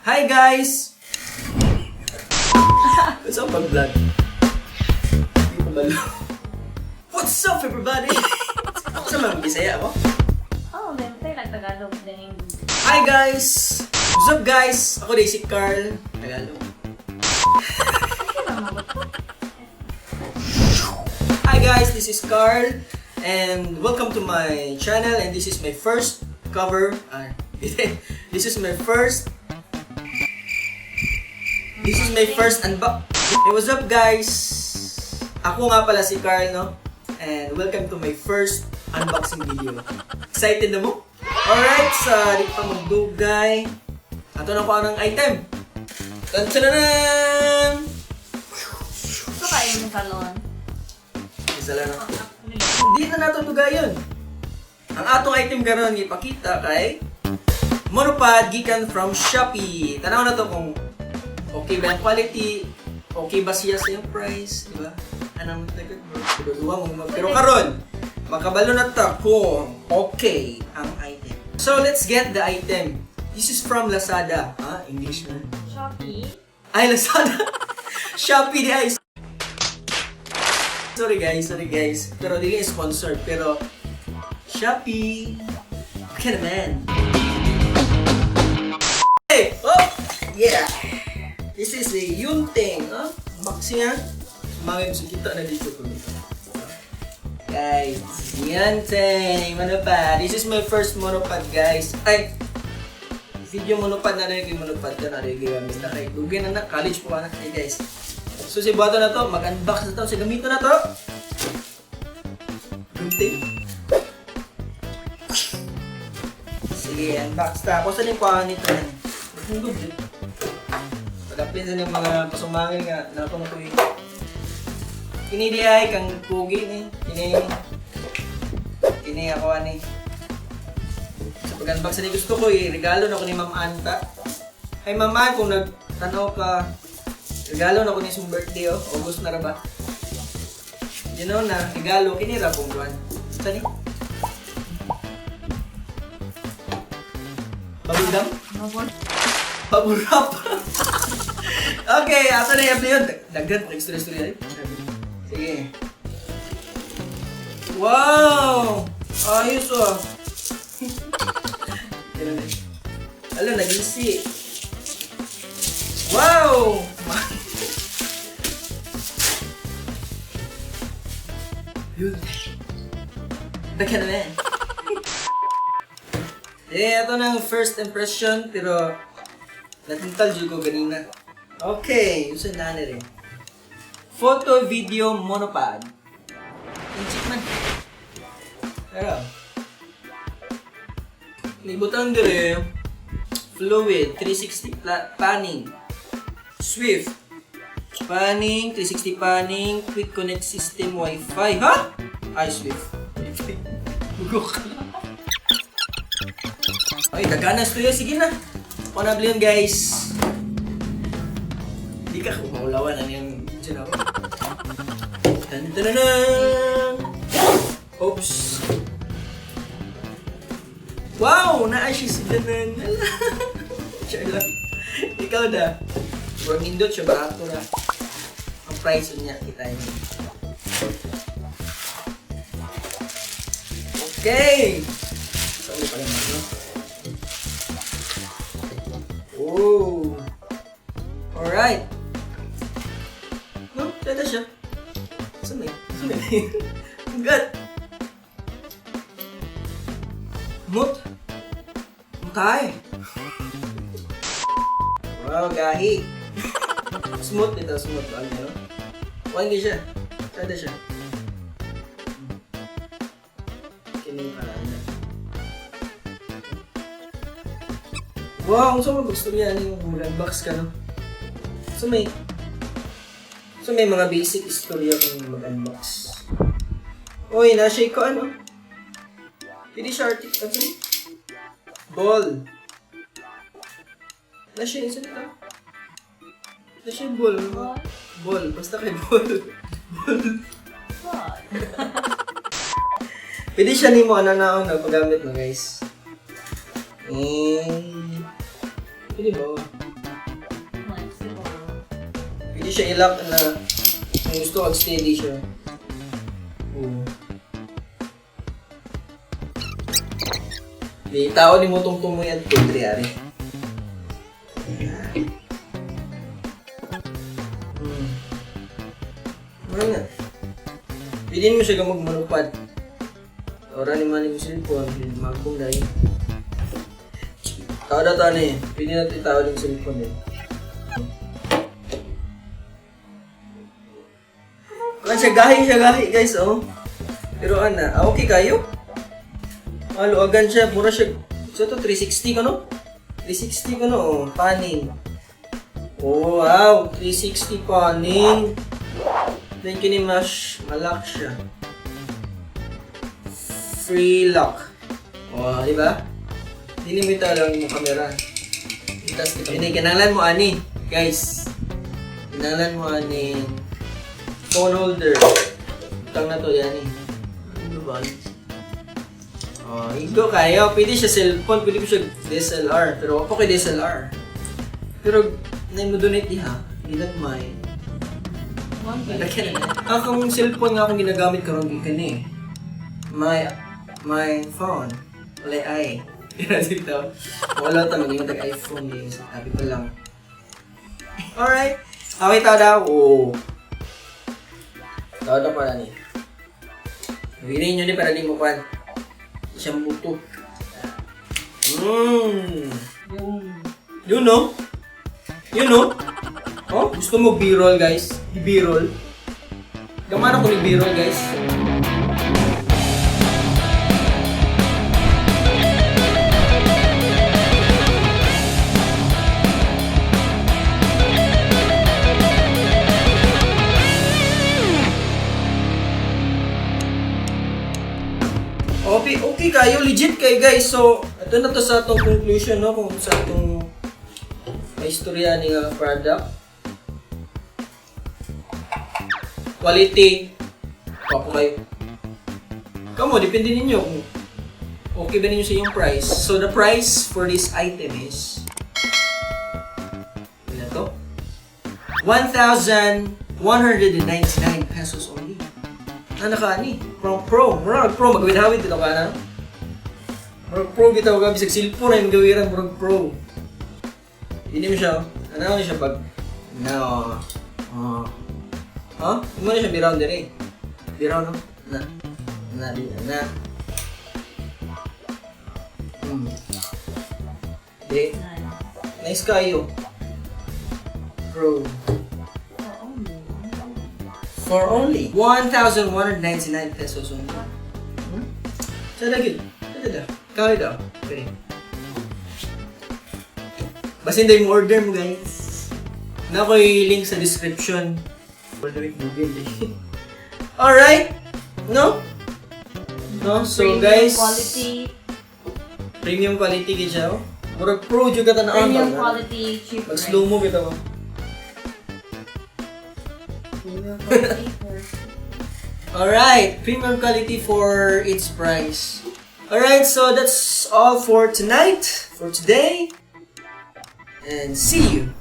Hi guys! What's up pag-vlog? Hindi ko malo. What's up everybody? Saan mga Bisaya ako? Oh, mente, nag-Tagalog din. Hi guys! What's up guys? Ako din si Carl. Tagalog. Hi guys, this is Carl. And welcome to my channel. And this is my first cover. This is my first unbox. Hey, what's up guys? Ako nga pala si Carl, no? And welcome to my first unboxing video. Excited na mo? Alright, sa di pa magdugay. Ato na ko anong item. Tan-tan-tan! Ito kayo yung salon. Isa lang ako. Hindi na nato dugayon. Ang atong item karon ipakita kay Monopod gikan from Shopee. Tanaw na to kung okay ba ang quality, okay ba siya sa yung price, di ba? Anong tagad bro? Pero karon, makabalo na ta kung okay ang item. So let's get the item. This is from Lazada. Ha? English na. Shopee. Ay, Lazada. Shopee di ay. Sorry guys. Pero di kayo sponsored. Pero Shopee. Okay naman. Hey! Oh! Yeah! This is the Yunteng. Box niya. Mga gusto kita na dito ko. Guys, Yunteng. Monopod. This is my first monopod, guys. Ay! Video monopod na rin. Monopod ka na rin. Gamit na kayo. Dugin na. College po na. Hey guys. So si Bato na to. Mag-unbox na to. Si gamito na to. Yunteng. Sige, unbox ta. Kung saan yung kuha nito yan? Ang good eh. Pagkapin sa yung mga pasumangin nga, nakong ito eh. Kini di ay kang pugi ni. Kini ako ani. Sa pag-unbox na gusto ko eh, regalo na ko ni Ma'am Anta. Hi Ma'am Anta, kung nagtanaw ka, regalo na ko ni sung birthday oh, August na ra ba? You know na, regalo, kini ra kong buwan. Saan eh? Babudam? Paburap. Okay, ato na yung yun. Dagdag, nag-story-story ay. Sige. Wow! Ayos ah. Alam, nag-isi. Wow! Yun. Baka na yan. Ito na ang first impression, pero natintal dyan ko ganina. Okay, usan na rin. Photo, video, monopod. Inchik man. Pero, nibutang dire, fluid, 360 panning, swift, panning, 360 panning, quick connect system, wifi. Ha? Ay, swift. Bugok. Ay, daganas to yun. Sige na. Ako na yun, guys. Hindi ka kumulawan. Ano yung dyan ako? Tan-tan-tan! Oops! Wow! Naasya si Danan. Siya lang. Ikaw na. Huwag nindot siya. Barato na. Ang price niya. Kita niyo. Okay! Saan pa rin ako? Oh! Alright! No, tata siya. Saan Ang good! Mut! Mutay! Wow, gahi! Smooth ito, smooth. Ano? Hindi siya. Tata siya. Kining paraan na. Wow, kung saan mo gusto niya yung mag-unbox ka, no? So may mga basic istorya kung mag-unbox. Uy, na-shake ko ano? Hindi siya ano? Ball. Na-shake, isa nito? Na-shake ball. Ball, basta kay ball. Ball. Pwede siya ni mo ano na nagpagamit mo guys. Pwede ba? siya i-lock na kung gusto kag steady siya. Oo. Di tao ni mo tungtong mo yan, Pedri, ari. Ano nga? Pwede mo siya mag-monopod. Ora ni man yung cellphone, magkong dahil. Tao na tao na eh. Pwede natin itawad yung cellphone eh. Kaya siya gahi guys, oh. Pero okay kayo? Luagan siya, mura siya. So to 360 ko no? 360 ko no, oh. Panning. Oh wow, 360 panning. Then kinimash, malak siya. Free lock. Oh, di ba? Dinimita lang yung camera. Itas dito. Hindi, kinalan mo ani. Guys. Kinalan mo ani. Phone holder. Utang na to, yan eh. Ano ba? Oh, higo kayo. Pwede siya cellphone. Pwede ko siya DSLR. Pero ako kay DSLR. Pero, mo donate niya. Hindi lang may. Akong cellphone nga akong ginagamit karon gikan eh. My phone. Wala ay. Dito. Wala ta maging tag-iPhone eh. Sabi ko lang. Alright. Away tao daw. Oh. Tao daw pala ni. Nabigyan nyo ni para di mo pan. Siyang buto. Yun no? Yun no? Oh, gusto mo B-roll guys? B-roll. Gamana ko ni B-roll guys. Okay kayo, legit kayo guys. So, ito na to sa atong conclusion no kung sa atong istorya ni product. Quality. Papo kayo. Kamo, depende ninyo kung okay ba ninyo sa yung price. So, the price for this item is ano to? 1,199 pesos only. Nakani. Pro. Murag pro. Magawid-hawid dito ka na. Murag pro bitaw ka. Bisag cellphone na yung gawiran. Murag pro. Hindi mo siya. Ano niya siya pag... No. Hindi mo na siya biraw din eh. Biraw no? Na. Di. Nice kayo. Pro. For only 1,199 pesos only. Sada gid. Sada. Kaya daw. Pwede. Basta hindi mo order mo guys. Na ko link sa description. Order with Google eh. Alright. No? No? So guys. Premium quality gid siya. Murag pro jud ka ta na. Premium quality, cheap price. Slow mo bitaw. Alright, premium quality for its price. Alright, so that's all for tonight, for today. And see you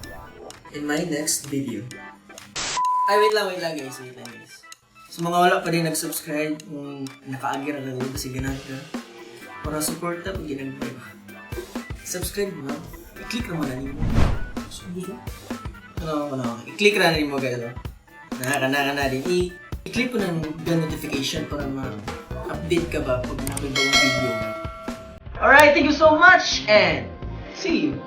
in my next video. Ay, wait lang guys, So mga wala pa rin nag-subscribe, naka-agir na lang kasi ganun ka. Para support na pag ginagpay ba. Subscribe mo, i-click naman na niyo. I-click na niyo mo guys. Nakaka din. I-click ko ng bell notification para ma-update ka ba pag nakabibawang video. Alright, thank you so much and see you